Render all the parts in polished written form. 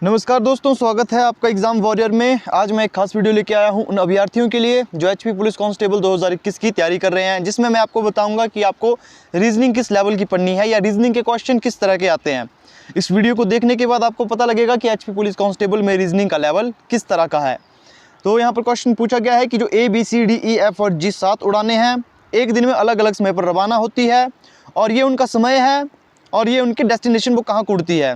नमस्कार दोस्तों, स्वागत है आपका एग्ज़ाम वॉरियर में। आज मैं एक खास वीडियो लेके आया हूं उन अभ्यर्थियों के लिए जो एचपी पुलिस कांस्टेबल 2021 की तैयारी कर रहे हैं, जिसमें मैं आपको बताऊंगा कि आपको रीजनिंग किस लेवल की पढ़नी है या रीजनिंग के क्वेश्चन किस तरह के आते हैं। इस वीडियो को देखने के बाद आपको पता लगेगा कि एचपी पुलिस कांस्टेबल में रीजनिंग का लेवल किस तरह का है। तो यहाँ पर क्वेश्चन पूछा गया है कि जो ABCDE F और G 7 उड़ानें हैं, एक दिन में अलग अलग समय पर रवाना होती है और ये उनका समय है और ये उनके डेस्टिनेशन वो कहाँ को उड़ती है।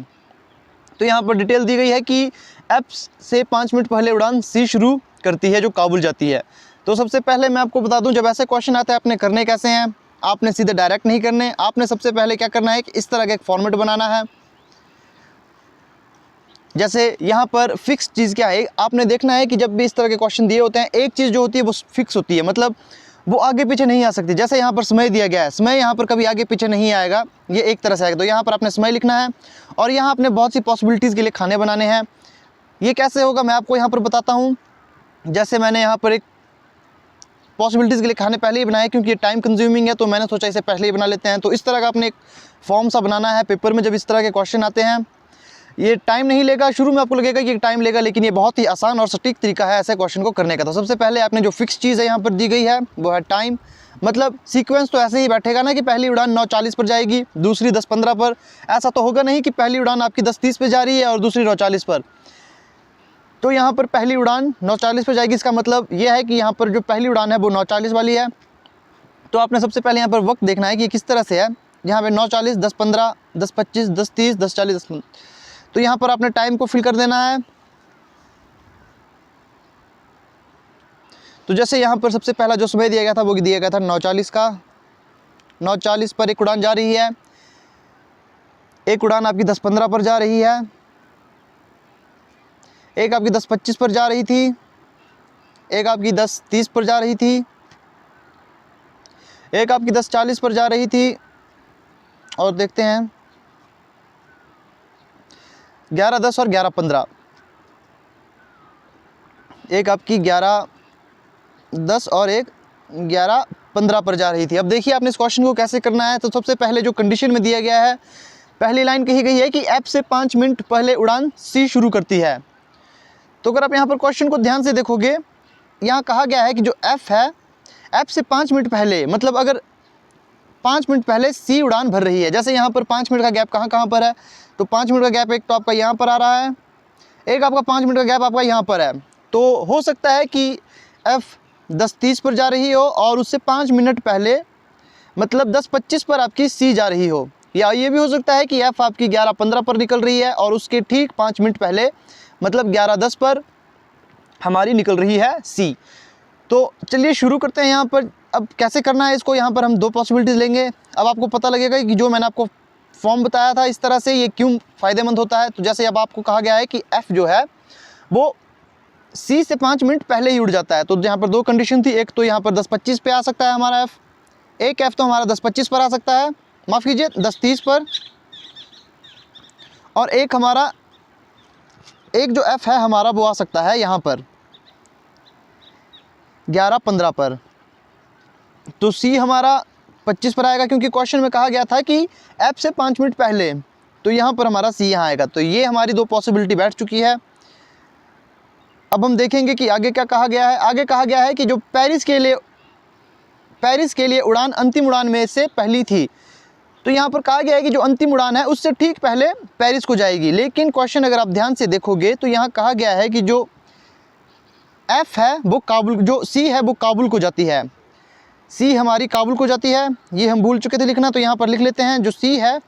तो यहाँ पर डिटेल दी गई है कि F से 5 मिनट पहले उड़ान C शुरू करती है जो काबुल जाती है। तो सबसे पहले मैं आपको बता दूं, जब ऐसे क्वेश्चन आते हैं आपने करने कैसे हैं। आपने सीधे डायरेक्ट नहीं करने, आपने सबसे पहले क्या करना है कि इस तरह का एक फॉर्मेट बनाना है। जैसे यहाँ पर फिक्स चीज़ क्या है, आपने देखना है कि जब भी इस तरह के क्वेश्चन दिए होते हैं, एक चीज़ जो होती है वो फिक्स होती है, मतलब वो आगे पीछे नहीं आ सकती। जैसे यहाँ पर समय दिया गया है, समय यहाँ पर कभी आगे पीछे नहीं आएगा, ये एक तरह से आएगा। तो यहाँ पर आपने समय लिखना है और यहाँ आपने बहुत सी पॉसिबिलिटीज़ के लिए खाने बनाने हैं। ये कैसे होगा मैं आपको यहाँ पर बताता हूँ। जैसे मैंने यहाँ पर एक पॉसिबिलिटीज़ के लिए खाने पहले ही बनाए, क्योंकि ये टाइम कंज्यूमिंग है तो मैंने सोचा इसे पहले ही बना लेते हैं। तो इस तरह का आपने एक फॉर्म सा बनाना है पेपर में। जब इस तरह के क्वेश्चन आते हैं, ये टाइम नहीं लेगा, शुरू में आपको लगेगा कि टाइम लेगा, लेकिन ये बहुत ही आसान और सटीक तरीका है ऐसे क्वेश्चन को करने का। तो सबसे पहले आपने जो फिक्स चीज़ है यहाँ पर दी गई है वो है टाइम। मतलब सीक्वेंस तो ऐसे ही बैठेगा ना कि पहली उड़ान 9:40 पर जाएगी, दूसरी 10:15 पर। ऐसा तो होगा नहीं कि पहली उड़ान आपकी 10:30 पर जा रही है और दूसरी 9:40 पर। तो यहाँ पर पहली उड़ान 9:40 पर जाएगी, इसका मतलब ये है कि यहाँ पर जो पहली उड़ान है वो 9:40 वाली है। तो आपने सबसे पहले यहाँ पर वक्त देखना है कि किस तरह से है। यहाँ पर 9:40, 10:15, 10:25, 10:30, 10:40, 10:50। तो यहाँ पर आपने टाइम को फिल कर देना है। तो जैसे यहाँ पर सबसे पहला जो समय दिया गया था वो दिया गया था 9:40 का। 9:40 पर एक उड़ान जा रही है, एक उड़ान आपकी 10:15 पर जा रही है, एक आपकी 10:25 पर जा रही थी, एक आपकी 10:30 पर जा रही थी, एक आपकी 10:40 पर जा रही थी, और देखते हैं 11:10 और 11:15। एक आपकी 11:10 और एक 11:15 पर जा रही थी। अब देखिए आपने इस क्वेश्चन को कैसे करना है। तो सबसे पहले जो कंडीशन में दिया गया है, पहली लाइन कही गई है कि F से 5 मिनट पहले उड़ान C शुरू करती है। तो अगर आप यहाँ पर क्वेश्चन को ध्यान से देखोगे, यहाँ कहा गया है कि जो F है, F से 5 मिनट पहले, मतलब अगर 5 मिनट पहले C उड़ान भर रही है। जैसे यहाँ पर 5 मिनट का गैप कहाँ कहाँ पर है, तो 5 मिनट का गैप एक तो आपका यहाँ पर आ रहा है, एक आपका 5 मिनट का गैप आपका यहाँ पर है। तो हो सकता है कि F 10:30 पर जा रही हो और उससे 5 मिनट पहले, मतलब 10:25 पर आपकी C जा रही हो। या ये भी हो सकता है कि F आपकी 11:15 पर निकल रही है और उसके ठीक 5 मिनट पहले, मतलब 11:10 पर हमारी निकल रही है C। तो चलिए शुरू करते हैं यहाँ पर। अब कैसे करना है इसको, यहाँ पर हम दो पॉसिबिलिटीज़ लेंगे। अब आपको पता लगेगा कि जो मैंने आपको फॉर्म बताया था इस तरह से ये क्यों फ़ायदेमंद होता है। तो जैसे अब आपको कहा गया है कि F जो है वो C से 5 मिनट पहले ही उड़ जाता है। तो यहाँ पर दो कंडीशन थी, एक तो यहाँ पर 10:25 पे आ सकता है हमारा F, एक F तो हमारा 10:25 पर आ सकता है, माफ़ कीजिए 10:30 पर, और एक हमारा एक जो F है हमारा वो आ सकता है यहाँ पर 11:15 पर। तो C हमारा 25 पर आएगा, क्योंकि क्वेश्चन में कहा गया था कि F से 5 मिनट पहले, तो यहाँ पर हमारा C यहाँ आएगा। तो ये हमारी दो पॉसिबिलिटी बैठ चुकी है। अब हम देखेंगे कि आगे क्या कहा गया है। आगे कहा गया है कि जो पेरिस के लिए उड़ान अंतिम उड़ान में से पहली थी। तो यहाँ पर कहा गया है कि जो अंतिम उड़ान है उससे ठीक पहले पेरिस को जाएगी। लेकिन क्वेश्चन अगर आप ध्यान से देखोगे तो यहाँ कहा गया है कि जो F है वो काबुल, जो C है वो काबुल को जाती है। C हमारी काबुल को जाती है, ये हम भूल चुके थे लिखना। तो यहाँ पर लिख लेते हैं जो C है,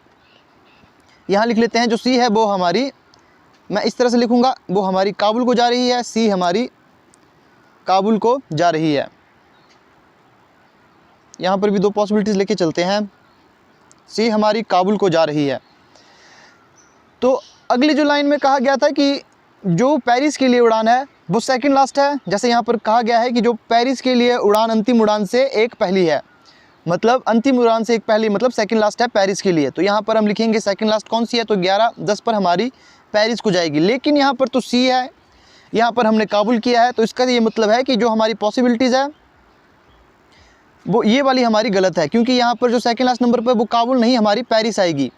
यहाँ लिख लेते हैं जो C है वो हमारी, मैं इस तरह से लिखूँगा, वो हमारी काबुल को जा रही है। C हमारी काबुल को जा रही है। यहाँ पर भी दो पॉसिबिलिटीज़ लेके चलते हैं। C हमारी काबुल को जा रही है। तो अगली जो लाइन में कहा गया था कि जो पेरिस के लिए उड़ान है वो सेकंड लास्ट है। जैसे यहाँ पर कहा गया है कि जो पेरिस के लिए उड़ान अंतिम उड़ान से एक पहली है, मतलब अंतिम उड़ान से एक पहली, मतलब सेकंड लास्ट है पेरिस के लिए। तो यहाँ पर हम लिखेंगे सेकंड लास्ट कौन सी है, तो 11:10 पर हमारी पेरिस को जाएगी। लेकिन यहाँ पर तो C है, यहाँ पर हमने काबुल किया है, तो इसका ये मतलब है कि जो हमारी पॉसिबिलिटीज़ है वो ये वाली हमारी गलत है, क्योंकि यहाँ पर जो सेकंड लास्ट नंबर पर वो काबुल नहीं, हमारी पेरिस आएगी।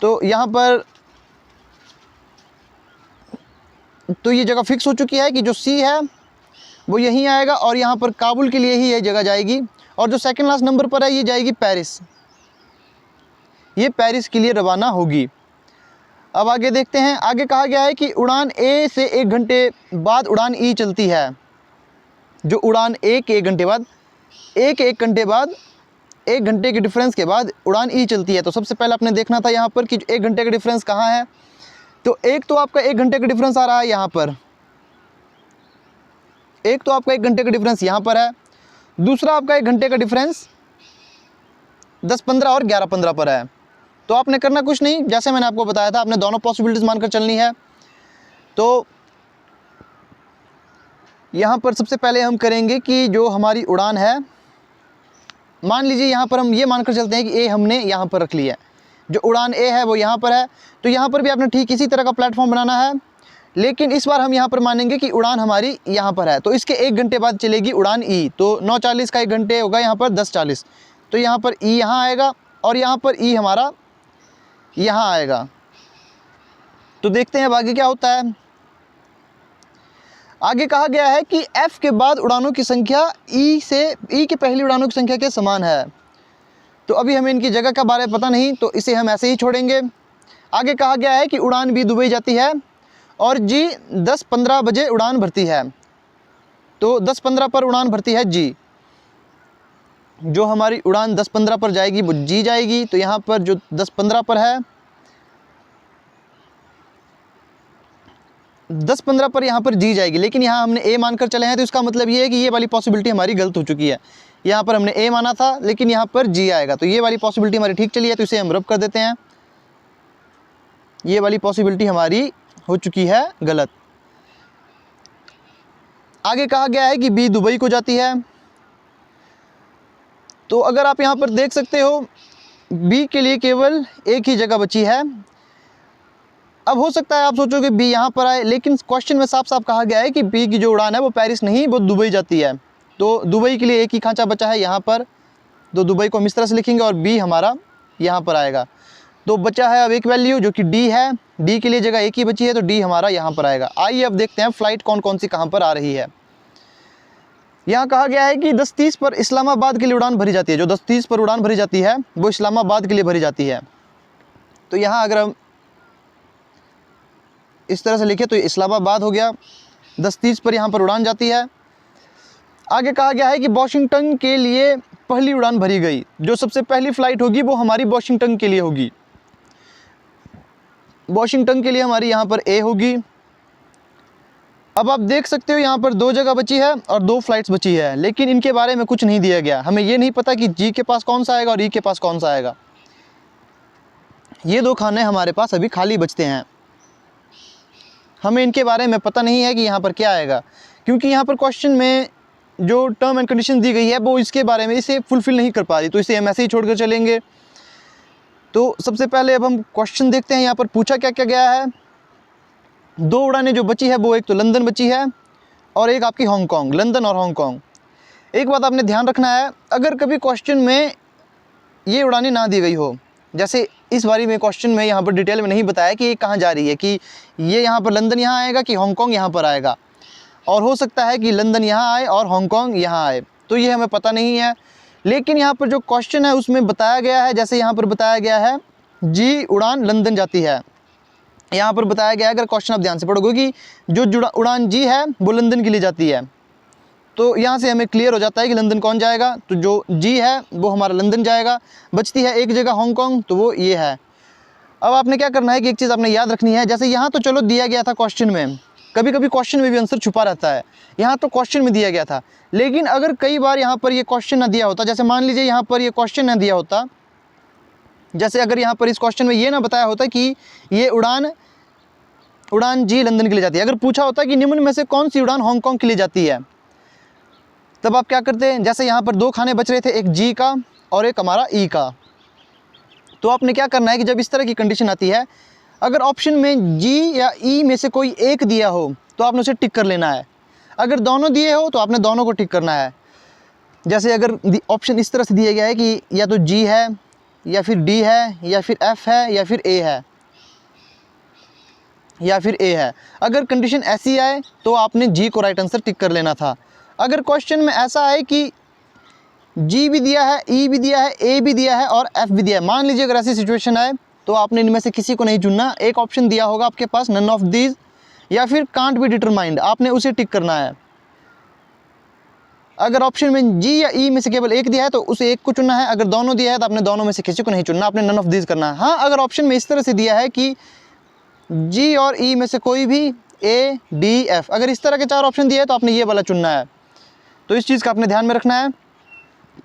तो यहाँ पर तो ये जगह फिक्स हो चुकी है कि जो सी है वो यहीं आएगा और यहाँ पर काबुल के लिए ही ये जगह जाएगी। और जो सेकंड लास्ट नंबर पर है ये जाएगी पेरिस, ये पेरिस के लिए रवाना होगी। अब आगे देखते हैं, आगे कहा गया है कि उड़ान ए से 1 घंटे बाद उड़ान ई चलती है। जो उड़ान ए के 1 घंटे बाद, एक घंटे बाद, 1 घंटे के डिफरेंस के बाद उड़ान ई चलती है। तो सबसे पहले आपने देखना था यहाँ पर कि 1 घंटे का डिफरेंस कहाँ है। तो एक तो आपका 1 घंटे का डिफरेंस आ रहा है यहाँ पर, एक तो आपका 1 घंटे का डिफरेंस यहाँ पर है, दूसरा आपका 1 घंटे का डिफरेंस 10:15 और 11:15 पर है। तो आपने करना कुछ नहीं, जैसे मैंने आपको बताया था, आपने दोनों पॉसिबिलिटीज़ मानकर चलनी है। तो यहाँ पर सबसे पहले हम करेंगे कि जो हमारी उड़ान है, मान लीजिए यहाँ पर हम ये मानकर चलते हैं कि ए हमने यहाँ पर रख लिया है, जो उड़ान ए है वो यहाँ पर है। तो यहाँ पर भी आपने ठीक इसी तरह का प्लेटफॉर्म बनाना है, लेकिन इस बार हम यहाँ पर मानेंगे कि उड़ान हमारी यहाँ पर है। तो इसके 1 घंटे बाद चलेगी उड़ान ई। तो 9:40 का 1 घंटे होगा यहाँ पर 10:40। तो यहाँ पर ई यहाँ आएगा और यहाँ पर ई हमारा यहाँ आएगा। तो देखते हैं अब आगे क्या होता है। आगे कहा गया है कि एफ के बाद उड़ानों की संख्या ई के पहली उड़ानों की संख्या के समान है। तो अभी हमें इनकी जगह के बारे में पता नहीं, तो इसे हम ऐसे ही छोड़ेंगे। आगे कहा गया है कि उड़ान बी दुबई जाती है और जी 10:15 बजे उड़ान भरती है। तो 10:15 पर उड़ान भरती है जी। जो हमारी उड़ान 10:15 पर जाएगी वो जी जाएगी। तो यहाँ पर जो 10:15 पर है, 10:15 पर यहाँ पर जी जाएगी, लेकिन यहाँ हमने ए मानकर चले हैं। तो इसका मतलब ये है कि ये वाली पॉसिबिलिटी हमारी गलत हो चुकी है। यहाँ पर हमने ए माना था लेकिन यहाँ पर जी आएगा। तो ये वाली पॉसिबिलिटी हमारी ठीक चली है, तो इसे हम रब कर देते हैं। ये वाली पॉसिबिलिटी हमारी हो चुकी है गलत। आगे कहा गया है कि बी दुबई को जाती है। तो अगर आप यहाँ पर देख सकते हो, बी के लिए केवल एक ही जगह बची है। अब हो सकता है आप सोचोगे बी यहाँ पर आए, लेकिन क्वेश्चन में साफ साफ कहा गया है कि बी की जो उड़ान है वो पेरिस नहीं, वो दुबई जाती है। तो दुबई के लिए एक ही खांचा बचा है यहाँ पर। तो दुबई को हम इस तरह से लिखेंगे और बी हमारा यहाँ पर आएगा। तो बचा है अब एक वैल्यू जो कि डी है। डी के लिए जगह एक ही बची है, तो डी हमारा यहाँ पर आएगा। आइए अब देखते हैं फ़्लाइट कौन कौन सी कहाँ पर आ रही है। यहाँ कहा गया है कि 10:30 पर इस्लामाबाद के लिए उड़ान भरी जाती है। जो 10:30 पर उड़ान भरी जाती है वो इस्लामाबाद के लिए भरी जाती है। तो यहाँ अगर हम इस तरह से लिखे तो इस्लामाबाद हो गया। 10:30 पर यहाँ पर उड़ान जाती है। आगे कहा गया है कि वॉशिंगटन के लिए पहली उड़ान भरी गई। जो सबसे पहली फ़्लाइट होगी वो हमारी वॉशिंगटन के लिए होगी। वॉशिंगटन के लिए हमारी यहाँ पर ए होगी। अब आप देख सकते हो यहाँ पर 2 जगह बची है और 2 फ्लाइट्स बची है, लेकिन इनके बारे में कुछ नहीं दिया गया। हमें ये नहीं पता कि जी के पास कौन सा आएगा और ई के पास कौन सा आएगा। ये 2 खाने हमारे पास अभी खाली बचते हैं। हमें इनके बारे में पता नहीं है कि यहाँ पर क्या आएगा, क्योंकि यहाँ पर क्वेश्चन में जो टर्म एंड कंडीशन दी गई है वो इसके बारे में इसे फुलफ़िल नहीं कर पा रही। तो इसे हम ऐसे ही छोड़ कर चलेंगे। तो सबसे पहले अब हम क्वेश्चन देखते हैं यहाँ पर पूछा क्या क्या गया है। 2 उड़ानें जो बची है वो एक तो लंदन बची है और एक आपकी हांगकांग, लंदन और हांगकांग। एक बात आपने ध्यान रखना है, अगर कभी क्वेश्चन में ये उड़ानें ना दी गई हो, जैसे इस बारी में क्वेश्चन में यहाँ पर डिटेल में नहीं बताया कि ये कहाँ जा रही है, कि ये यहाँ पर लंदन यहाँ आएगा कि हांगकांग यहाँ पर आएगा, और हो सकता है कि लंदन यहाँ आए और हांगकांग यहाँ आए, तो ये हमें पता नहीं है। लेकिन यहाँ पर जो क्वेश्चन है उसमें बताया गया है, जैसे यहाँ पर बताया गया है जी उड़ान लंदन जाती है। यहाँ पर बताया गया है, अगर क्वेश्चन आप ध्यान से पढ़ोगे, कि जो उड़ान जी है वो लंदन के लिए जाती है। तो यहाँ से हमें क्लियर हो जाता है कि लंदन कौन जाएगा। तो जो जी है वो हमारा लंदन जाएगा। बचती है एक जगह हांगकांग, तो वो ये है। अब आपने क्या करना है कि एक चीज़ आपने याद रखनी है, जैसे यहाँ तो चलो दिया गया था क्वेश्चन में, कभी कभी क्वेश्चन में भी आंसर छुपा रहता है। यहाँ तो क्वेश्चन में दिया गया था, लेकिन अगर कई बार यहाँ पर ये क्वेश्चन ना दिया होता, जैसे मान लीजिए यहाँ पर ये क्वेश्चन ना दिया होता, जैसे अगर यहाँ पर इस क्वेश्चन में ये ना बताया होता कि ये उड़ान जी लंदन के लिए जाती है, अगर पूछा होता कि निम्न में से कौन सी उड़ान हांगकांग के लिए जाती है, तब आप क्या करते हैं, जैसे यहाँ पर 2 खाने बच रहे थे, एक जी का और एक हमारा ई का। तो आपने क्या करना है कि जब इस तरह की कंडीशन आती है, अगर ऑप्शन में जी या ई में से कोई एक दिया हो तो आपने उसे टिक कर लेना है। अगर दोनों दिए हो तो आपने दोनों को टिक करना है। जैसे अगर ऑप्शन इस तरह से दिया गया है कि या तो जी है या फिर डी है या फिर एफ है या फिर ए है, या फिर ए है। अगर कंडीशन ऐसी आए तो आपने जी को राइट आंसर टिक कर लेना था। अगर क्वेश्चन में ऐसा आए कि जी भी दिया है, ई भी दिया है, ए भी दिया है और एफ भी दिया है, मान लीजिए अगर ऐसी सिचुएशन आए तो आपने इनमें से किसी को नहीं चुनना। एक ऑप्शन दिया होगा आपके पास नन ऑफ दीज या फिर कांट बी डिटरमाइंड, आपने उसे टिक करना है। अगर ऑप्शन में जी या ई में से केवल एक दिया है तो उसे एक को चुनना है। अगर दोनों दिया है तो आपने दोनों में से किसी को नहीं चुनना, आपने नन ऑफ दीज करना है। हाँ, अगर ऑप्शन में इस तरह से दिया है कि जी और ई में से कोई भी, ए डी एफ, अगर इस तरह के 4 ऑप्शन दिए हैं तो आपने ये वाला चुनना है। तो इस चीज़ का आपने ध्यान में रखना है।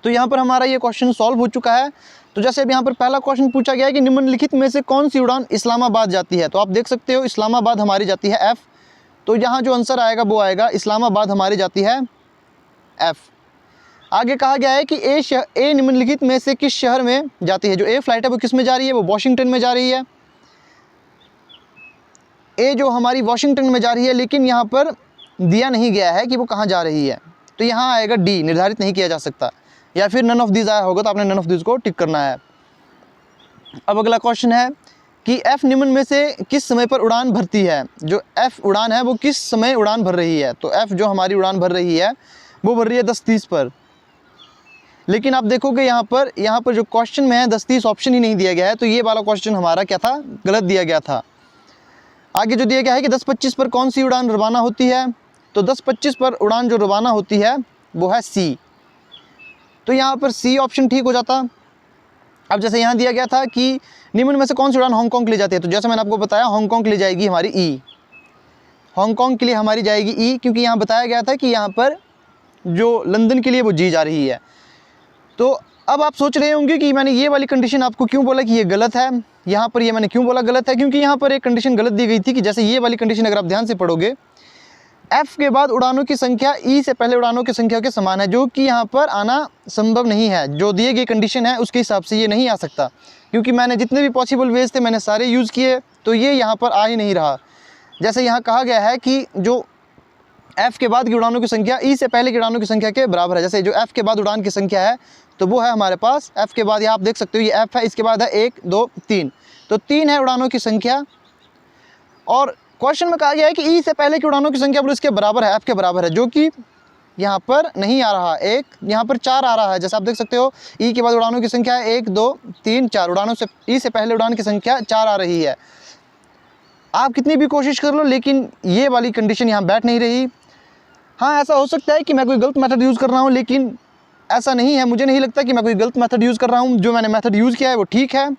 तो यहाँ पर हमारा ये क्वेश्चन सॉल्व हो चुका है। तो जैसे अब यहाँ पर पहला क्वेश्चन पूछा गया है कि निम्नलिखित में से कौन सी उड़ान इस्लामाबाद जाती है, तो आप देख सकते हो इस्लामाबाद हमारी जाती है एफ़। तो यहाँ जो आंसर आएगा वो आएगा इस्लामाबाद हमारी जाती है एफ़। आगे कहा गया है कि ए निम्नलिखित में से किस शहर में जाती है। जो ए फ्लाइट है वो किस में जा रही है, वो वॉशिंगटन में जा रही है। ए जो हमारी वॉशिंगटन में जा रही है, लेकिन यहाँ पर दिया नहीं गया है कि वो कहाँ जा रही है, तो यहाँ आएगा डी, निर्धारित नहीं किया जा सकता। या फिर नन ऑफ दीज आया होगा तो आपने नन ऑफ दीज को टिक करना है। अब अगला क्वेश्चन है कि एफ निम्न में से किस समय पर उड़ान भरती है। जो एफ उड़ान है वो किस समय उड़ान भर रही है, तो एफ जो हमारी उड़ान भर रही है वो भर रही है 10:30 पर। लेकिन आप देखोगे यहाँ पर जो क्वेश्चन में है 10:30 ऑप्शन ही नहीं दिया गया है, तो ये वाला क्वेश्चन हमारा क्या था, गलत दिया गया था। आगे जो दिया गया है कि 10:25 पर कौन सी उड़ान रवाना होती है, तो 10:25 पर उड़ान जो रवाना होती है वो है सी। तो यहाँ पर सी ऑप्शन ठीक हो जाता। अब जैसे यहाँ दिया गया था कि निम्न में से कौन सी उड़ान हांगकांग के लिए जाती है, तो जैसे मैंने आपको बताया हांगकांग के लिए जाएगी हमारी ई, हांगकांग के लिए हमारी जाएगी ई, क्योंकि यहाँ बताया गया था कि यहाँ पर जो लंदन के लिए वो जी जा रही है। तो अब आप सोच रहे होंगे कि मैंने ये वाली कंडीशन आपको क्यों बोला कि ये गलत है। यहाँ पर ये मैंने क्यों बोला गलत है, क्योंकि यहाँ पर एक कंडीशन गलत दी गई थी कि जैसे ये वाली कंडीशन अगर आप ध्यान से पढ़ोगे, एफ के बाद उड़ानों की संख्या ई से पहले उड़ानों की संख्या के समान है, जो कि यहाँ पर आना संभव नहीं है। जो दिए गई कंडीशन है उसके हिसाब से ये नहीं आ सकता, क्योंकि मैंने जितने भी पॉसिबल वेज थे मैंने सारे यूज़ किए, तो ये यहाँ पर आ ही नहीं रहा। जैसे यहाँ कहा गया है कि जो एफ़ के बाद की उड़ानों की संख्या ई से पहले की उड़ानों की संख्या के बराबर है। जैसे जो एफ़ के बाद उड़ान की संख्या है तो वो है हमारे पास एफ़ के बाद, यहाँ आप देख सकते हो ये एफ़ है, इसके बाद है 1 2 3, तो 3 है उड़ानों की संख्या। और क्वेश्चन में कहा गया है कि ई से पहले की उड़ानों की संख्या इसके बराबर है, एफ़ के बराबर है, जो कि यहाँ पर नहीं आ रहा। एक यहाँ पर 4 आ रहा है, जैसे आप देख सकते हो ई के बाद उड़ानों की संख्या है 1 2 3 4, उड़ानों से ई से पहले उड़ान की संख्या 4 आ रही है। आप कितनी भी कोशिश कर लो लेकिन ये वाली कंडीशन यहाँ बैठ नहीं रही। हाँ, ऐसा हो सकता है कि मैं कोई गलत मेथड यूज़ कर रहा हूँ, लेकिन ऐसा नहीं है। मुझे नहीं लगता कि मैं कोई गलत मेथड यूज़ कर रहा हूँ। जो मैंने मेथड यूज़ किया है वो ठीक है,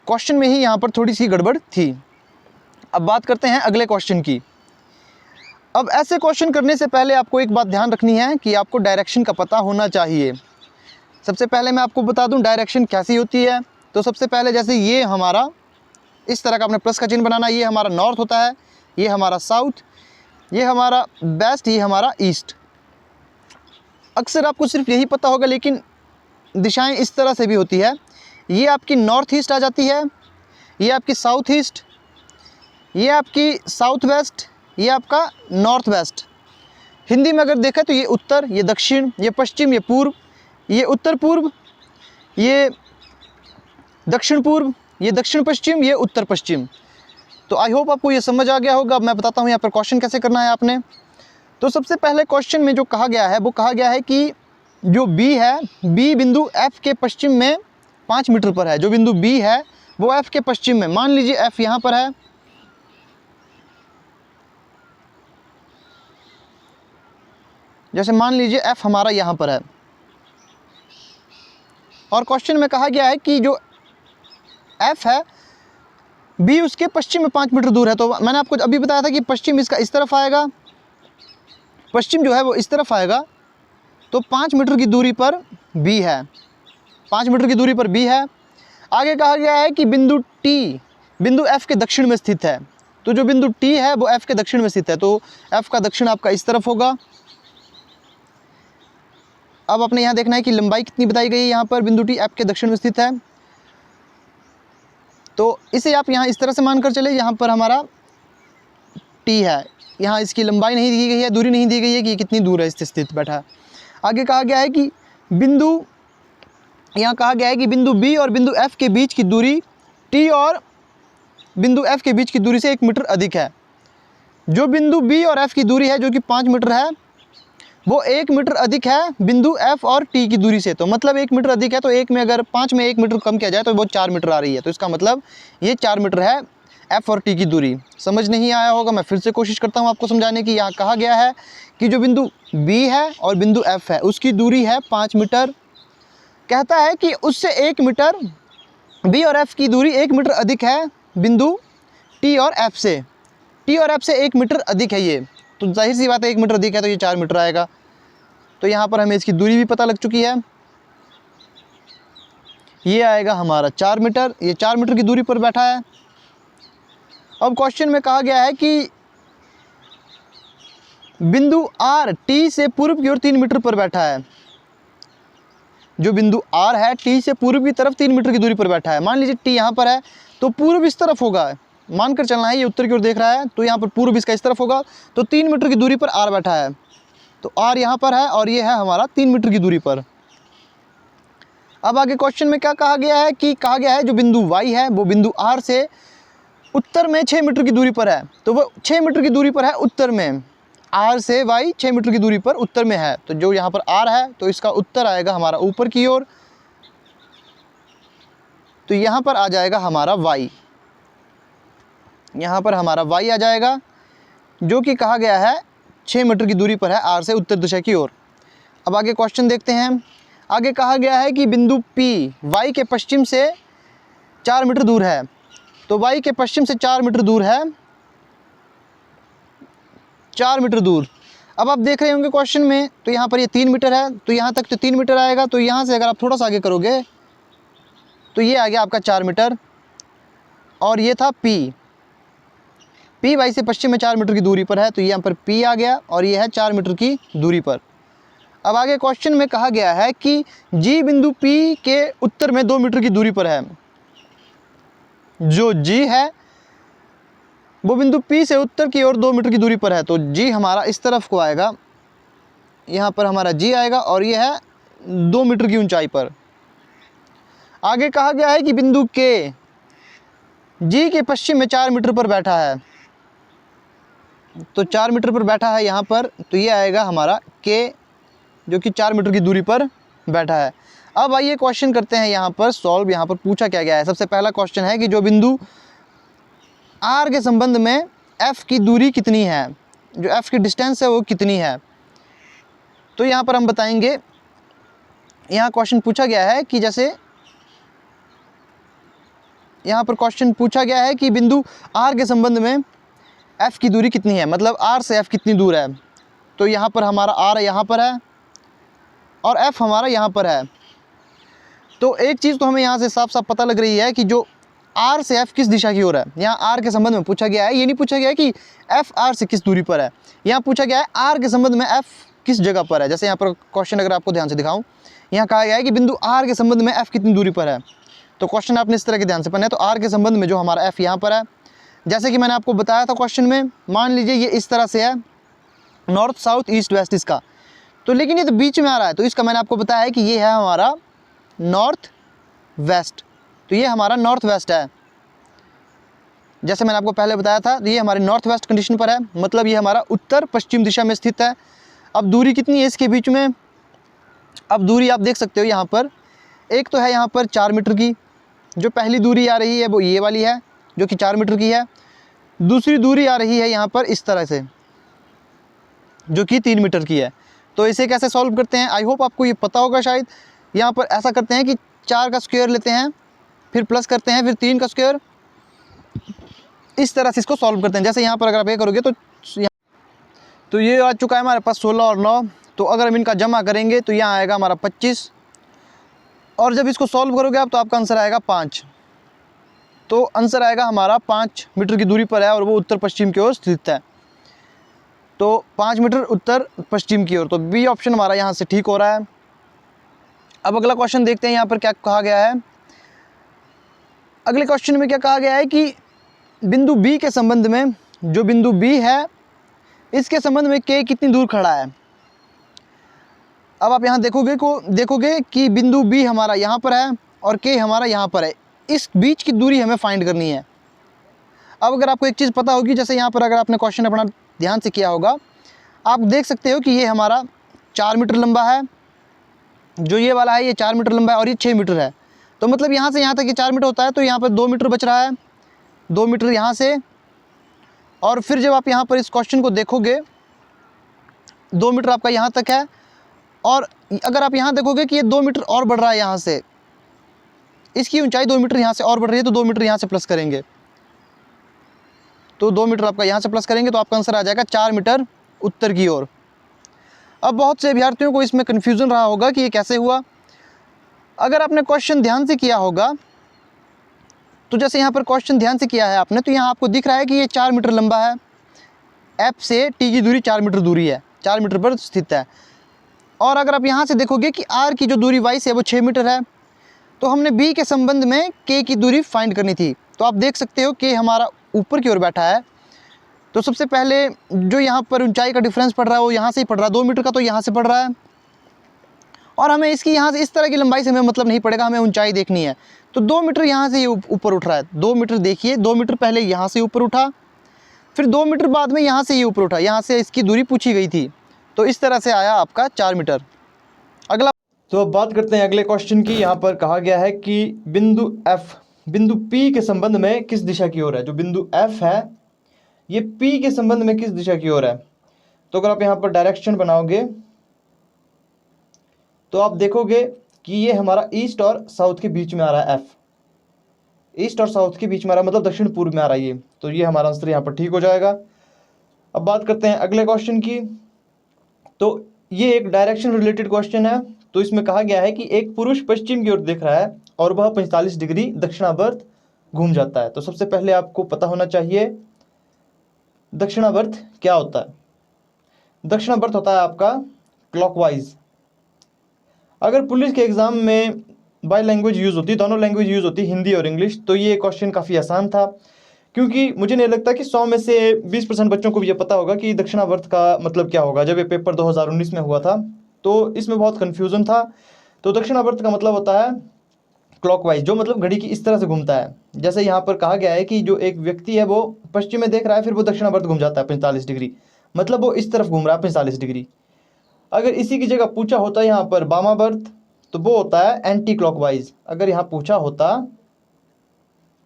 क्वेश्चन में ही यहाँ पर थोड़ी सी गड़बड़ थी। अब बात करते हैं अगले क्वेश्चन की। अब ऐसे क्वेश्चन करने से पहले आपको एक बात ध्यान रखनी है कि आपको डायरेक्शन का पता होना चाहिए। सबसे पहले मैं आपको बता दूं डायरेक्शन कैसी होती है। तो सबसे पहले जैसे ये हमारा इस तरह का आपने प्लस का चिन्ह बनाना, ये हमारा नॉर्थ होता है, ये हमारा साउथ, ये हमारा वेस्ट, ये हमारा ईस्ट। अक्सर आपको सिर्फ यही पता होगा, लेकिन दिशाएं इस तरह से भी होती है। ये आपकी नॉर्थ ईस्ट आ जाती है, ये आपकी साउथ ईस्ट, ये आपकी साउथ वेस्ट, ये आपका नॉर्थ वेस्ट। हिंदी में अगर देखें तो ये उत्तर, ये दक्षिण, ये पश्चिम, ये पूर्व, ये उत्तर पूर्व, ये दक्षिण पूर्व, ये दक्षिण पश्चिम, ये उत्तर पश्चिम। तो आई होप आपको ये समझ आ गया होगा। अब मैं बताता हूँ यहाँ पर क्वेश्चन कैसे करना है आपने। तो सबसे पहले क्वेश्चन में जो कहा गया है वो कहा गया है कि जो बी है, बी बिंदु एफ के पश्चिम में 5 मीटर पर है। जो बिंदु बी है वो एफ के पश्चिम में, मान लीजिए एफ यहाँ पर है, जैसे मान लीजिए एफ हमारा यहाँ पर है, और क्वेश्चन में कहा गया है कि जो एफ है बी उसके पश्चिम में 5 मीटर दूर है। तो मैंने आपको अभी बताया था कि पश्चिम इसका इस तरफ आएगा, पश्चिम जो है वो इस तरफ आएगा, तो 5 मीटर की दूरी पर बी है, 5 मीटर की दूरी पर बी है। आगे कहा गया है कि बिंदु टी बिंदु एफ के दक्षिण में स्थित है। तो जो बिंदु टी है वो एफ के दक्षिण में स्थित है, तो एफ का दक्षिण आपका इस तरफ होगा। अब आपने यहाँ देखना है कि लंबाई कितनी बताई गई है। यहाँ पर बिंदु टी एफ के दक्षिण में स्थित है, तो इसे आप यहाँ इस तरह से मानकर चले। यहाँ पर हमारा टी है, यहाँ इसकी लंबाई नहीं दी गई है, दूरी नहीं दी गई है कि कितनी दूर है इससे स्थित बैठा है। आगे कहा गया है कि बिंदु, यहाँ कहा गया है कि बिंदु बी और बिंदु एफ के बीच की दूरी टी और बिंदु एफ के बीच की दूरी से 1 मीटर अधिक है। जो बिंदु बी और एफ की दूरी है जो कि 5 मीटर है, वो 1 मीटर अधिक है बिंदु एफ और टी की दूरी से। तो मतलब 1 मीटर अधिक है, तो एक में अगर 5 में 1 मीटर कम किया जाए तो वो 4 मीटर आ रही है। तो इसका मतलब ये 4 मीटर है एफ और टी की दूरी। समझ नहीं आया होगा, मैं फिर से कोशिश करता हूँ आपको समझाने की। यहाँ कहा गया है कि जो बिंदु बी है और बिंदु एफ है उसकी दूरी है 5 मीटर। कहता है कि उससे 1 मीटर, बी और एफ की दूरी 1 मीटर अधिक है बिंदु टी और एफ से। टी और एफ से 1 मीटर अधिक है ये, तो जाहिर सी बात है 1 मीटर अधिक है तो ये 4 मीटर आएगा। तो यहाँ पर हमें इसकी दूरी भी पता लग चुकी है, ये आएगा हमारा 4 मीटर। ये 4 मीटर की दूरी पर बैठा है। अब क्वेश्चन में कहा गया है कि बिंदु आर टी से पूर्व की ओर 3 मीटर पर बैठा है। जो बिंदु आर है टी से पूर्व की तरफ 3 मीटर की दूरी पर बैठा है। मान लीजिए टी यहाँ पर है तो पूर्व इस तरफ होगा, मानकर चलना है ये उत्तर की ओर देख रहा है, तो यहाँ पर पूर्व इसका इस तरफ होगा, तो 3 मीटर की दूरी पर आर बैठा है। तो आर यहाँ पर है और ये है हमारा 3 मीटर की दूरी पर। अब आगे क्वेश्चन में क्या कहा गया है कि कहा गया है जो बिंदु वाई है वो बिंदु आर से उत्तर में 6 मीटर की दूरी पर है। तो वो 6 मीटर की दूरी पर है उत्तर में, आर से वाई 6 मीटर की दूरी पर उत्तर में है। तो जो यहाँ पर आर है तो इसका उत्तर आएगा हमारा ऊपर की ओर, तो यहाँ पर आ जाएगा हमारा वाई। यहाँ पर हमारा वाई आ जाएगा जो कि कहा गया है 6 मीटर की दूरी पर है आर से उत्तर दिशा की ओर। अब आगे क्वेश्चन देखते हैं। आगे कहा गया है कि बिंदु पी वाई के पश्चिम से 4 मीटर दूर है। तो वाई के पश्चिम से 4 मीटर दूर है, 4 मीटर दूर। अब आप देख रहे होंगे क्वेश्चन में, तो यहाँ पर ये 3 मीटर है, तो यहाँ तक तो 3 मीटर आएगा। तो यहाँ से अगर आप थोड़ा सा आगे करोगे तो ये आ गया आपका 4 मीटर। और ये था पी वाई से पश्चिम में 4 मीटर की दूरी पर है, तो यहाँ पर पी आ गया और ये है 4 मीटर की दूरी पर। अब आगे क्वेश्चन में कहा गया है कि जी बिंदु पी के उत्तर में 2 मीटर की दूरी पर है। जो जी है वो बिंदु पी से उत्तर की ओर 2 मीटर की दूरी पर है, तो जी हमारा इस तरफ को आएगा, यहाँ पर हमारा जी आएगा और ये है 2 मीटर की ऊंचाई पर। आगे कहा गया है कि बिंदु के जी के पश्चिम में 4 मीटर पर बैठा है। तो 4 मीटर पर बैठा है यहाँ पर, तो ये आएगा हमारा के जो कि 4 मीटर की दूरी पर बैठा है। अब आइए क्वेश्चन करते हैं यहाँ पर सॉल्व। यहाँ पर पूछा क्या गया है। सबसे पहला क्वेश्चन है कि जो बिंदु आर के संबंध में एफ की दूरी कितनी है, जो एफ की डिस्टेंस है वो कितनी है। तो यहाँ पर हम बताएंगे, यहाँ क्वेश्चन पूछा गया है कि जैसे यहाँ पर क्वेश्चन पूछा गया है कि बिंदु आर के संबंध में एफ की दूरी कितनी है, मतलब आर से एफ कितनी दूर है। तो यहाँ पर हमारा आर यहाँ पर है और एफ हमारा यहाँ पर है। तो एक चीज़ तो हमें यहाँ से साफ साफ पता लग रही है कि जो आर से एफ किस दिशा की ओर है। यहाँ आर के संबंध में पूछा गया है, ये नहीं पूछा गया है कि एफ आर से किस दूरी पर है। यहाँ पूछा गया है आर के संबंध में एफ किस जगह पर है। जैसे यहाँ पर क्वेश्चन अगर आपको ध्यान से दिखाऊं, यहाँ कहा गया है कि बिंदु आर के संबंध में एफ कितनी दूरी पर है। तो क्वेश्चन आपने इस तरह के ध्यान से पढ़ना है। तो आर के संबंध में जो हमारा एफ यहाँ पर है, जैसे कि मैंने आपको बताया था क्वेश्चन में, मान लीजिए ये इस तरह से है, नॉर्थ साउथ ईस्ट वेस्ट इसका, तो लेकिन ये तो बीच में आ रहा है, तो इसका मैंने आपको बताया है कि ये है हमारा नॉर्थ वेस्ट। तो ये हमारा नॉर्थ वेस्ट है, जैसे मैंने आपको पहले बताया था, ये हमारे नॉर्थ वेस्ट कंडीशन पर है, मतलब ये हमारा उत्तर पश्चिम दिशा में स्थित है। अब दूरी कितनी है इसके बीच में, अब दूरी आप देख सकते हो यहाँ पर, एक तो है यहाँ पर 4 मीटर की, जो पहली दूरी आ रही है वो ये वाली है जो कि 4 मीटर की है। दूसरी दूरी आ रही है यहाँ पर इस तरह से जो कि 3 मीटर की है। तो इसे कैसे सॉल्व करते हैं, आई होप आपको ये पता होगा शायद। यहाँ पर ऐसा करते हैं कि 4 का स्क्वायर लेते हैं, फिर प्लस करते हैं, फिर 3 का स्क्वायर, इस तरह से इसको सॉल्व करते हैं। जैसे यहाँ पर अगर आप ये करोगे तो ये आ चुका है हमारे पास 16 और 9। तो अगर हम इनका जमा करेंगे तो यहाँ आएगा हमारा 25, और जब इसको सॉल्व करोगे आप तो आपका आंसर आएगा 5। तो आंसर आएगा हमारा 5 मीटर की दूरी पर है और वो उत्तर पश्चिम की ओर स्थित है। तो 5 मीटर उत्तर पश्चिम की ओर, तो बी ऑप्शन हमारा यहाँ से ठीक हो रहा है। अब अगला क्वेश्चन देखते हैं यहाँ पर क्या कहा गया है। अगले क्वेश्चन में क्या कहा गया है कि बिंदु बी के संबंध में, जो बिंदु बी है इसके संबंध में के कितनी दूर खड़ा है। अब आप यहाँ देखोगे कि बिंदु बी हमारा यहाँ पर है और के हमारा यहाँ पर है, इस बीच की दूरी हमें फाइंड करनी है। अब अगर आपको एक चीज़ पता होगी, जैसे यहाँ पर अगर आपने क्वेश्चन अपना ध्यान से किया होगा, आप देख सकते हो कि ये हमारा 4 मीटर लंबा है, जो ये वाला है ये 4 मीटर लंबा है और ये 6 मीटर है। तो मतलब यहाँ से यहाँ तक ये 4 मीटर होता है, तो यहाँ पर 2 मीटर बच रहा है, 2 मीटर यहाँ से। और फिर जब आप यहाँ पर इस क्वेश्चन को देखोगे, 2 मीटर आपका यहाँ तक है, और अगर आप यहाँ देखोगे कि ये 2 मीटर और बढ़ रहा है यहाँ से, इसकी ऊंचाई 2 मीटर यहाँ से और बढ़ रही है, तो 2 मीटर यहाँ से प्लस करेंगे, तो 2 मीटर आपका यहाँ से प्लस करेंगे, तो आपका आंसर आ जाएगा 4 मीटर उत्तर की ओर। अब बहुत से अभ्यर्थियों को इसमें कन्फ्यूज़न रहा होगा कि ये कैसे हुआ। अगर आपने क्वेश्चन ध्यान से किया होगा, तो जैसे यहाँ पर क्वेश्चन ध्यान से किया है आपने, तो यहाँ आपको दिख रहा है कि ये 4 मीटर लंबा है, एफ से टी की दूरी 4 मीटर दूरी है, 4 मीटर पर स्थित है। और अगर आप यहाँ से देखोगे कि आर की जो दूरी वाई से है वो 6 मीटर है, तो हमने बी के संबंध में के की दूरी फाइंड करनी थी। तो आप देख सकते हो कि हमारा ऊपर की ओर बैठा है, तो सबसे पहले जो यहाँ पर ऊंचाई का डिफरेंस पड़ रहा है वो यहाँ से ही पड़ रहा है, 2 मीटर का तो यहाँ से पड़ रहा है, और हमें इसकी यहाँ से इस तरह की लंबाई से हमें मतलब नहीं पड़ेगा, हमें ऊंचाई देखनी है। तो 2 मीटर यहाँ से ये ऊपर उठ रहा है, 2 मीटर देखिए, 2 मीटर पहले यहाँ से ऊपर उठा, फिर 2 मीटर बाद में यहाँ से ये ऊपर उठा, यहाँ से इसकी दूरी पूछी गई थी, तो इस तरह से आया आपका 4 मीटर। अगला, तो अब बात करते हैं अगले क्वेश्चन की। यहाँ पर कहा गया है कि बिंदु F बिंदु P के संबंध में किस दिशा की ओर है। जो बिंदु F है ये P के संबंध में किस दिशा की ओर है। तो अगर आप यहाँ पर डायरेक्शन बनाओगे तो आप देखोगे कि ये हमारा ईस्ट और साउथ के बीच में आ रहा है, F ईस्ट और साउथ के बीच में आ रहा है, मतलब दक्षिण पूर्व में आ रहा है ये, तो ये हमारा आंसर यहाँ पर ठीक हो जाएगा। अब बात करते हैं अगले क्वेश्चन की। तो ये एक डायरेक्शन रिलेटेड क्वेश्चन है। तो इसमें कहा गया है कि एक पुरुष पश्चिम की ओर देख रहा है और वह 45 डिग्री दक्षिणावर्त घूम जाता है। तो सबसे पहले आपको पता होना चाहिए दक्षिणावर्त क्या होता है। दक्षिणावर्त होता है आपका क्लॉकवाइज। अगर पुलिस के एग्जाम में बाई लैंग्वेज यूज़ होती, दोनों लैंग्वेज यूज़ होती, हिंदी और इंग्लिश, तो ये क्वेश्चन काफ़ी आसान था, क्योंकि मुझे नहीं लगता कि 100 में से 20% बच्चों को भी ये पता होगा कि दक्षिणावर्त का मतलब क्या होगा। जब ये पेपर 2019 में हुआ था तो इसमें बहुत कन्फ्यूज़न था। तो दक्षिणावर्त का मतलब होता है क्लॉकवाइज, जो मतलब घड़ी की इस तरह से घूमता है। जैसे यहाँ पर कहा गया है कि जो एक व्यक्ति है वो पश्चिम में देख रहा है, फिर वो दक्षिणावर्त घूम जाता है 45 डिग्री, मतलब वो इस तरफ घूम रहा है 45 डिग्री। अगर इसी की जगह पूछा होता यहाँ पर वामावर्त, तो वो होता है एंटी क्लॉकवाइज। अगर यहाँ पूछा होता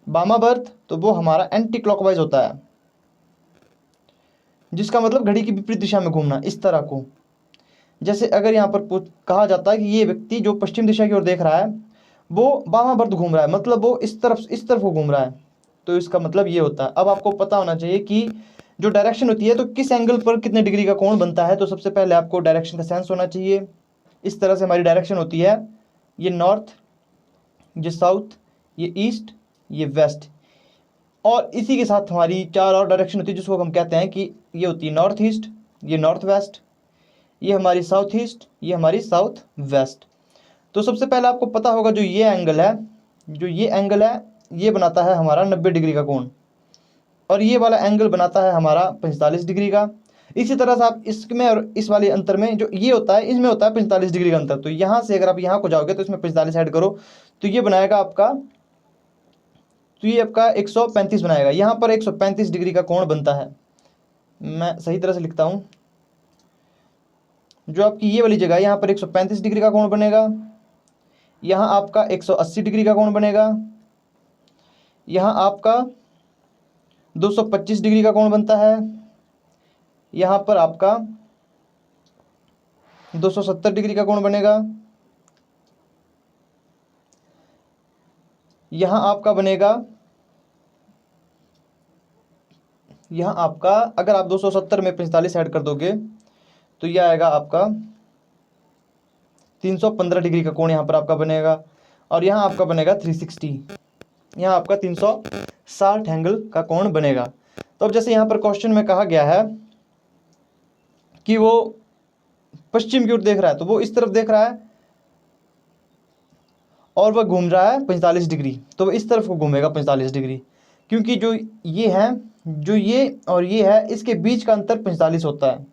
वामावर्त तो वो हमारा एंटी क्लॉकवाइज होता है, जिसका मतलब घड़ी की विपरीत दिशा में घूमना, इस तरह को। जैसे अगर यहाँ पर कहा जाता है कि ये व्यक्ति जो पश्चिम दिशा की ओर देख रहा है वो वामावर्त घूम रहा है, मतलब वो इस तरफ को घूम रहा है, तो इसका मतलब ये होता है। अब आपको पता होना चाहिए कि जो डायरेक्शन होती है तो किस एंगल पर कितने डिग्री का कोण बनता है। तो सबसे पहले आपको डायरेक्शन का सेंस होना चाहिए। इस तरह से हमारी डायरेक्शन होती है, ये नॉर्थ, ये साउथ, ये ईस्ट, ये वेस्ट, और इसी के साथ हमारी 4 और डायरेक्शन होती है जिसको हम कहते हैं कि ये होती है नॉर्थ ईस्ट, ये नॉर्थ वेस्ट, ये हमारी साउथ ईस्ट, ये हमारी साउथ वेस्ट। तो सबसे पहले आपको पता होगा जो ये एंगल है, ये बनाता है हमारा 90 डिग्री का कोण, और ये वाला एंगल बनाता है हमारा 45 डिग्री का। इसी तरह से आप इसमें और इस वाले अंतर में जो ये होता है, इसमें होता है 45 डिग्री का अंतर। तो यहाँ से अगर आप यहाँ को जाओगे तो इसमें 45 ऐड करो तो ये बनाएगा आपका, तो ये आपका 135 बनाएगा। यहाँ पर 135 डिग्री का कोण बनता है। मैं सही तरह से लिखता हूँ, जो आपकी ये वाली जगह है यहाँ पर 135 डिग्री का कोण बनेगा, यहाँ आपका 180 डिग्री का कोण बनेगा, यहाँ आपका 225 डिग्री का कोण बनता है, यहाँ पर आपका 270 डिग्री का कोण बनेगा, यहाँ आपका बनेगा, यहाँ आपका अगर आप 270 में 45 ऐड कर दोगे तो यह आएगा आपका 315 डिग्री का कोण यहाँ पर आपका बनेगा, और यहाँ आपका बनेगा 360, यहाँ आपका 360 एंगल का कोण बनेगा। तो अब जैसे यहाँ पर क्वेश्चन में कहा गया है कि वो पश्चिम की ओर देख रहा है, तो वो इस तरफ देख रहा है और वह घूम रहा है 45 डिग्री, तो वह इस तरफ को घूमेगा 45 डिग्री, क्योंकि जो ये है, जो ये और ये है, इसके बीच का अंतर 45 होता है।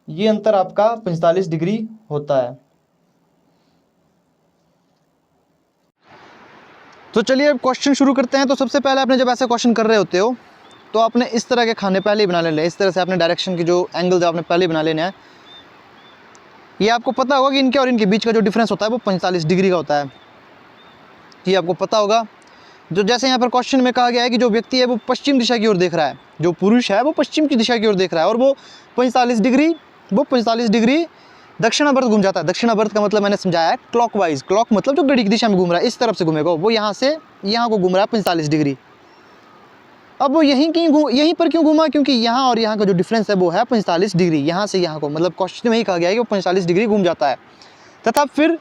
ये अंतर आपका 45 डिग्री होता है। तो चलिए अब क्वेश्चन शुरू करते हैं। तो सबसे पहले आपने जब ऐसे क्वेश्चन कर रहे होते हो तो आपने इस तरह के खाने पहले ही बना लेने हैं। इस तरह से आपने डायरेक्शन की जो एंगल आपने पहले ही बना लेने हैं। ये आपको पता होगा कि इनके और इनके बीच का जो डिफरेंस होता है वो 45 डिग्री का होता है, ये आपको पता होगा। जो जैसे यहाँ पर क्वेश्चन में कहा गया है कि जो व्यक्ति है वो पश्चिम दिशा की ओर देख रहा है, जो पुरुष है वो पश्चिम की दिशा की ओर देख रहा है और वो 45 डिग्री दक्षिणावर्त घूम जाता है। दक्षिणावर्त का मतलब मैंने समझाया है क्लॉकवाइज, क्लॉक मतलब जो घड़ी की दिशा में घूम रहा है, इस तरफ से घूमेगा वो, यहाँ से यहाँ को घूम रहा है 45 डिग्री। अब वो यहीं पर क्यों घूमा, क्योंकि यहाँ और यहाँ का जो डिफरेंस है वो है 45 डिग्री, यहाँ से यहाँ को, मतलब क्वेश्चन में ही कहा गया है कि वो 45 डिग्री घूम जाता है तथा फिर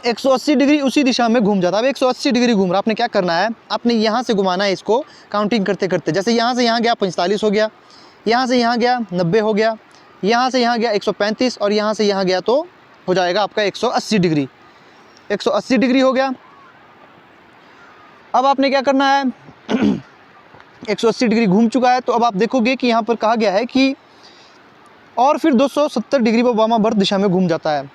180 डिग्री उसी दिशा में घूम जाता है। अब 180 डिग्री घूम रहा, आपने क्या करना है, आपने यहाँ से घुमाना है इसको काउंटिंग करते करते। जैसे यहाँ से यहाँ गया 45 हो गया, यहाँ से यहाँ गया 90 हो गया, यहाँ से यहाँ गया 135 और यहाँ से यहाँ गया तो हो जाएगा आपका 180 डिग्री। 180 डिग्री हो गया। अब आपने क्या करना है 180 डिग्री घूम चुका है, तो अब आप देखोगे कि यहाँ पर कहा गया है कि और फिर 270 डिग्री वो वामावर्त दिशा में घूम जाता है।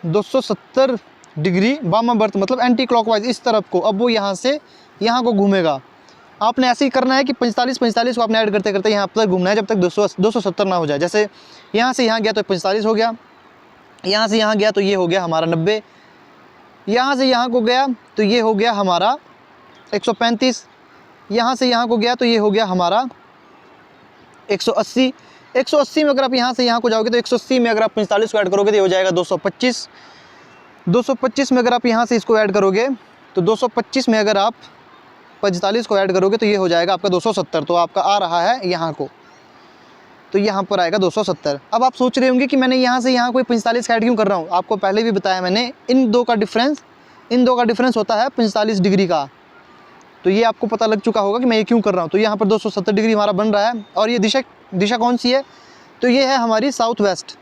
270 डिग्री वामावर्त मतलब एंटी क्लॉकवाइज इस तरफ को। अब वो यहाँ से यहाँ को घूमेगा। आपने ऐसे ही करना है कि 45 को आपने ऐड करते करते यहाँ पर घूमना है जब तक 270 ना हो जाए। जैसे यहाँ से यहाँ गया तो 45 हो गया, यहाँ से यहाँ गया तो ये हो गया हमारा 90, यहाँ से यहाँ को गया तो ये हो गया हमारा 135, यहाँ से यहाँ को गया तो ये हो गया हमारा 180। 180 में अगर आप यहाँ से यहाँ को जाओगे तो 180 में अगर आप 45 को ऐड करोगे तो ये हो जाएगा 225। 225 में अगर आप यहाँ से इसको ऐड करोगे तो 225 में अगर आप 45 को ऐड करोगे तो ये हो जाएगा आपका 270। तो आपका आ रहा है यहाँ को, तो यहाँ पर आएगा 270। अब आप सोच रहे होंगे कि मैंने यहाँ से यहाँ कोई 45 ऐड क्यों कर रहा हूँ। आपको पहले भी बताया मैंने, इन दो का डिफरेंस होता है 45 डिग्री का। तो ये आपको पता लग चुका होगा कि मैं ये क्यों कर रहा हूँ। तो यहाँ पर 270 डिग्री हमारा बन रहा है और ये दिशा कौन सी है, तो ये है हमारी साउथ वेस्ट,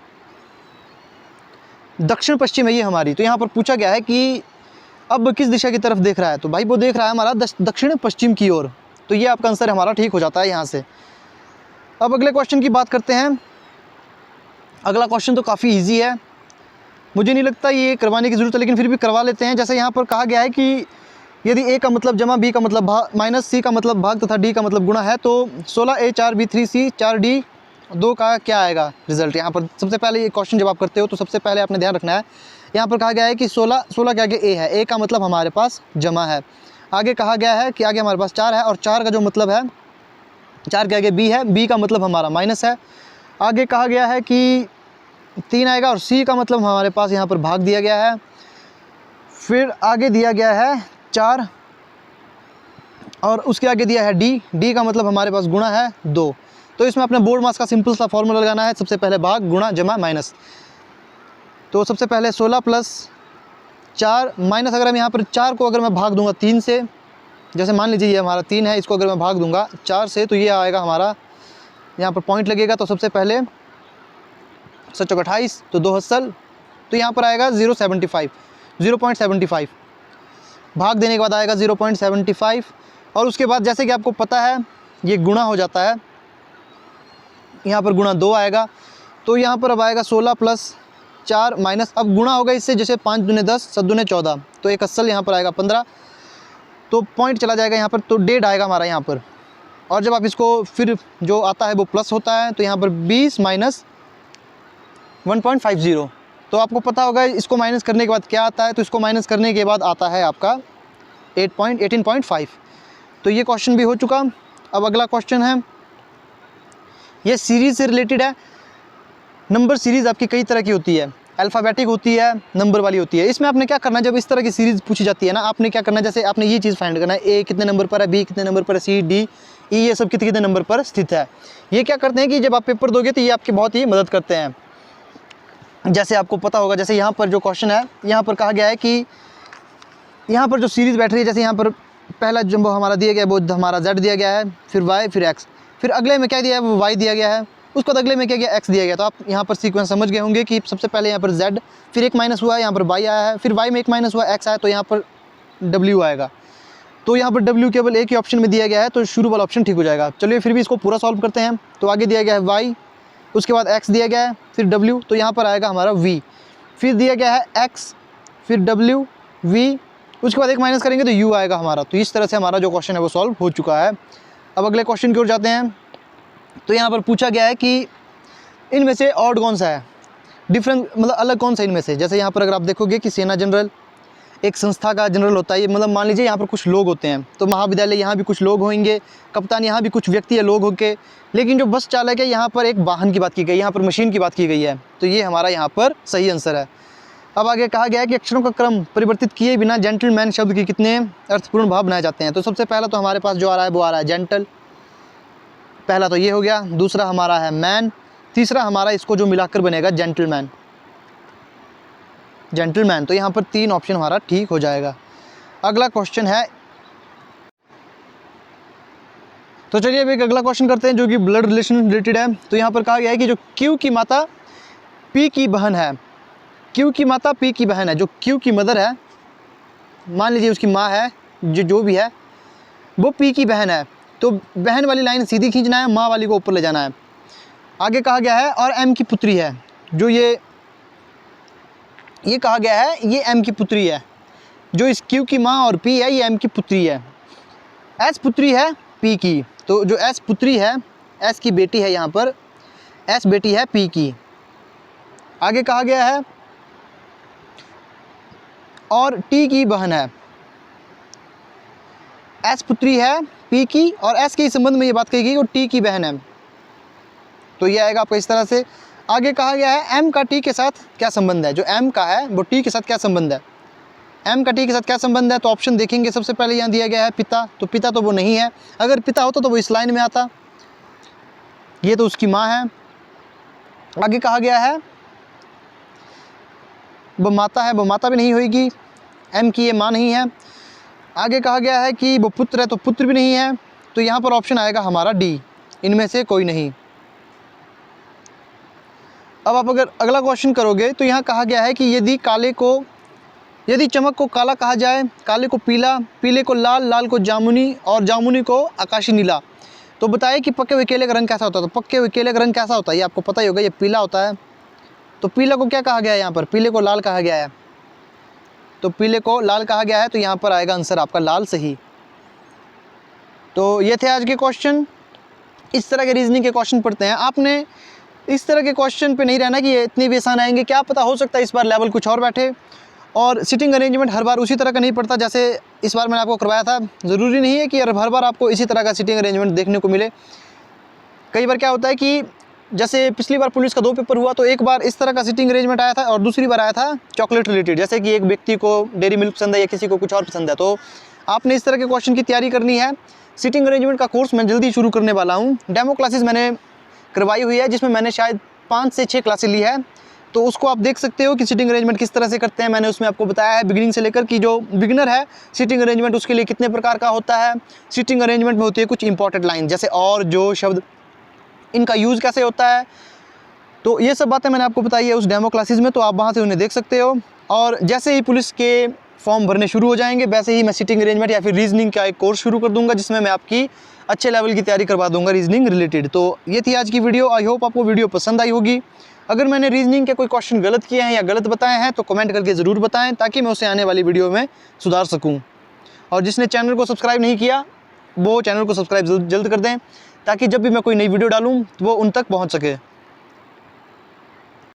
दक्षिण पश्चिम है ये हमारी। तो यहाँ पर पूछा गया है कि अब किस दिशा की तरफ देख रहा है, तो भाई वो देख रहा है हमारा दक्षिण पश्चिम की ओर। तो ये आपका आंसर हमारा ठीक हो जाता है यहाँ से। अब अगले क्वेश्चन की बात करते हैं। अगला क्वेश्चन तो काफ़ी ईजी है, मुझे नहीं लगता ये करवाने की ज़रूरत है, लेकिन फिर भी करवा लेते हैं। जैसे यहाँ पर कहा गया है कि यदि ए का मतलब जमा, बी का मतलब भाग, माइनस सी का मतलब भाग तथा डी का मतलब गुणा है, तो 16A 4B 3C 4D 2 का क्या आएगा रिजल्ट। यहाँ पर सबसे पहले ये क्वेश्चन जब आप करते हो तो सबसे पहले आपने ध्यान रखना है, यहाँ पर कहा गया है कि 16 के आगे ए है, ए का मतलब हमारे पास जमा है। आगे कहा गया है कि आगे हमारे पास 4 है और 4 का जो मतलब है, 4 के आगे बी है, बी का मतलब हमारा माइनस है। आगे कहा गया है कि 3 आएगा और सी का मतलब हमारे पास यहाँ पर भाग दिया गया है। फिर आगे दिया गया है 4 और उसके आगे दिया है डी, डी का मतलब हमारे पास गुणा है 2। तो इसमें अपने बोर्ड मास का सिंपल सा फॉर्मूला लगाना है, सबसे पहले भाग गुणा जमा माइनस। तो सबसे पहले 16 प्लस 4 माइनस, अगर हम यहाँ पर 4 को अगर मैं भाग दूंगा 3 से, जैसे मान लीजिए ये हमारा 3 है, इसको अगर मैं भाग दूंगा 4 से तो ये आएगा हमारा, यहाँ पर पॉइंट लगेगा। तो सबसे पहले 28 तो 2 हसल, तो यहाँ पर आएगा 0.75 भाग देने के बाद आएगा 0.75। और उसके बाद जैसे कि आपको पता है ये गुणा हो जाता है, यहाँ पर गुणा 2 आएगा। तो यहाँ पर अब आएगा 16 प्लस 4 माइनस, अब गुणा होगा इससे, जैसे 5 दूने 10 7 दूने 14, तो एक असल यहाँ पर आएगा 15, तो पॉइंट चला जाएगा यहाँ पर, तो डेढ़ आएगा हमारा यहाँ पर। और जब आप इसको फिर जो आता है वो प्लस होता है, तो यहाँ पर 20 माइनस 1.50, तो आपको पता होगा इसको माइनस करने के बाद क्या आता है, तो इसको माइनस करने के बाद आता है आपका 18.5। तो ये क्वेश्चन भी हो चुका। अब अगला क्वेश्चन है, ये सीरीज़ से रिलेटेड है। नंबर सीरीज़ आपकी कई तरह की होती है, अल्फ़ाबेटिक होती है, नंबर वाली होती है। इसमें आपने क्या करना है, जब इस तरह की सीरीज़ पूछी जाती है ना, आपने क्या करना है, जैसे आपने ये चीज़ फाइंड करना है, ए कितने नंबर पर है, बी कितने नंबर पर है, सी डी ई ये सब कितने कितने नंबर पर स्थित है। ये क्या करते हैं कि जब आप पेपर दोगे तो ये आपकी बहुत ही मदद करते हैं। जैसे आपको पता होगा, जैसे यहाँ पर जो क्वेश्चन है, यहाँ पर कहा गया है कि यहाँ पर जो सीरीज़ बैठ रही है, जैसे यहाँ पर पहला जो हमारा दिया गया है वो हमारा z दिया गया है, फिर y, फिर x, फिर अगले में क्या दिया है वो y दिया गया है, उसके बाद अगले में क्या गया x दिया गया। तो आप यहाँ पर सीक्वेंस समझ गए होंगे कि सबसे पहले यहाँ पर z, फिर एक माइनस हुआ, यहाँ पर y आया है, फिर y में एक माइनस हुआ, x आया, तो यहाँ पर w आएगा। तो यहाँ पर w केवल एक ही ऑप्शन में दिया गया है, तो शुरू वाला ऑप्शन ठीक हो जाएगा। चलिए फिर भी इसको पूरा सॉल्व करते हैं। तो आगे दिया गया है y, उसके बाद x दिया गया है, फिर w, तो यहाँ पर आएगा हमारा v, फिर दिया गया है x, फिर w v, उसके बाद एक माइनस करेंगे तो u आएगा हमारा। तो इस तरह से हमारा जो क्वेश्चन है वो सॉल्व हो चुका है। अब अगले क्वेश्चन की ओर जाते हैं। तो यहाँ पर पूछा गया है कि इनमें से ऑड कौन सा है, डिफरेंट मतलब अलग कौन सा इनमें से। जैसे यहाँ पर अगर आप देखोगे कि सेना जनरल एक संस्था का जनरल होता है, ये मतलब मान लीजिए यहाँ पर कुछ लोग होते हैं, तो महाविद्यालय यहाँ भी कुछ लोग होंगे, कप्तान यहाँ भी कुछ व्यक्ति या लोग होंगे, लेकिन जो बस चालक है यहाँ पर एक वाहन की बात की गई, यहाँ पर मशीन की बात की गई है, तो ये हमारा यहाँ पर सही आंसर है। अब आगे कहा गया है कि अक्षरों का क्रम परिवर्तित किए बिना जेंटलमैन शब्द के कितने अर्थपूर्ण भाव बनाए जाते हैं। तो सबसे पहला तो हमारे पास जो आ रहा है वो आ रहा है जेंटल, पहला तो ये हो गया, दूसरा हमारा है मैन, तीसरा हमारा इसको जो मिलाकर बनेगा जेंटलमैन, जेंटलमैन। तो यहाँ पर 3 ऑप्शन हमारा ठीक हो जाएगा। अगला क्वेश्चन है, तो चलिए अब एक अगला क्वेश्चन करते हैं जो कि ब्लड रिलेशन रिलेटेड है। तो यहाँ पर कहा गया है कि जो क्यू की माता पी की बहन है, क्यू की माता पी की बहन है, जो क्यू की मदर है, मान लीजिए उसकी माँ है, जो भी है वो पी की बहन है, तो बहन वाली लाइन सीधी खींचना है, माँ वाली को ऊपर ले जाना है। आगे कहा गया है और एम की पुत्री है, जो ये कहा गया है ये एम की पुत्री है, जो इस क्यू की माँ और पी है ये एम की पुत्री है। एस पुत्री है पी की, तो जो एस पुत्री है, एस की बेटी है, यहाँ पर एस बेटी है पी की। आगे कहा गया है और टी की बहन है, एस पुत्री है पी की और एस के संबंध में ये बात कही गई वो टी की बहन है, तो ये आएगा आपका इस तरह से। आगे कहा गया है एम का टी के साथ क्या संबंध है, जो एम का है वो टी के साथ क्या संबंध है, एम का टी के साथ क्या संबंध है। तो ऑप्शन देखेंगे, सबसे पहले यहाँ दिया गया है पिता, तो पिता तो वो नहीं है, अगर पिता होता तो वो इस लाइन में आता, ये तो उसकी माँ है। आगे कहा गया है वो माता है, वो माता भी नहीं होगी, एम की ये माँ नहीं है। आगे कहा गया है कि वो पुत्र है, तो पुत्र भी नहीं है, तो यहाँ पर ऑप्शन आएगा हमारा डी, इनमें से कोई नहीं। अब आप अगर अगला क्वेश्चन करोगे तो यहाँ कहा गया है कि यदि चमक को काला कहा जाए, काले को पीला, पीले को लाल, लाल को जामुनी और जामुनी को आकाशी नीला, तो बताइए कि पके हुए केले का रंग कैसा होता है। तो पके हुए केले का रंग कैसा होता है ये आपको पता ही होगा, ये पीला होता है। तो पीला को क्या कहा गया है, यहाँ पर पीले को लाल कहा गया है, तो पीले को लाल कहा गया है, तो यहाँ पर आएगा आंसर आपका लाल सही। तो ये थे आज के क्वेश्चन। इस तरह के रीजनिंग के क्वेश्चन पढ़ते हैं, आपने इस तरह के क्वेश्चन पे नहीं रहना कि ये इतने भी आसान आएंगे, क्या पता हो सकता है इस बार लेवल कुछ और बैठे। और सिटिंग अरेंजमेंट हर बार उसी तरह का नहीं पड़ता जैसे इस बार मैंने आपको करवाया था, ज़रूरी नहीं है कि हर बार आपको इसी तरह का सिटिंग अरेंजमेंट देखने को मिले। कई बार क्या होता है कि जैसे पिछली बार पुलिस का 2 पेपर हुआ, तो एक बार इस तरह का सिटिंग अरेंजमेंट आया था और दूसरी बार आया था चॉकलेट रिलेटेड, जैसे कि एक व्यक्ति को डेयरी मिल्क पसंद है या किसी को कुछ और पसंद है। तो आपने इस तरह के क्वेश्चन की तैयारी करनी है। सिटिंग अरेंजमेंट का कोर्स मैं जल्दी शुरू करने वाला हूँ, डेमो क्लासेस मैंने करवाई हुई है, जिसमें मैंने शायद 5 से 6 क्लासेस ली है, तो उसको आप देख सकते हो कि सिटिंग अरेंजमेंट किस तरह से करते हैं। मैंने उसमें आपको बताया है बिगिनिंग से लेकर कि जो बिगिनर है सिटिंग अरेंजमेंट उसके लिए कितने प्रकार का होता है। सिटिंग अरेंजमेंट में होती है कुछ इंपॉर्टेंट लाइन, जैसे और जो शब्द, इनका यूज़ कैसे होता है, तो ये सब बातें मैंने आपको बताई है उस डेमो क्लासेस में, तो आप वहाँ से उन्हें देख सकते हो। और जैसे ही पुलिस के फॉर्म भरने शुरू हो जाएंगे वैसे ही मैं सिटिंग अरेंजमेंट या फिर रीजनिंग का एक कोर्स शुरू कर दूंगा, जिसमें मैं आपकी अच्छे लेवल की तैयारी करवा दूंगा रीजनिंग रिलेटेड। तो ये थी आज की वीडियो, आई होप आपको वीडियो पसंद आई होगी। अगर मैंने रीजनिंग के कोई क्वेश्चन गलत किए हैं या गलत बताए हैं तो कमेंट करके ज़रूर बताएं, ताकि मैं उसे आने वाली वीडियो में सुधार सकूं। और जिसने चैनल को सब्सक्राइब नहीं किया वो चैनल को सब्सक्राइब जल्द कर दें, ताकि जब भी मैं कोई नई वीडियो डालूँ तो वो उन तक पहुँच सके।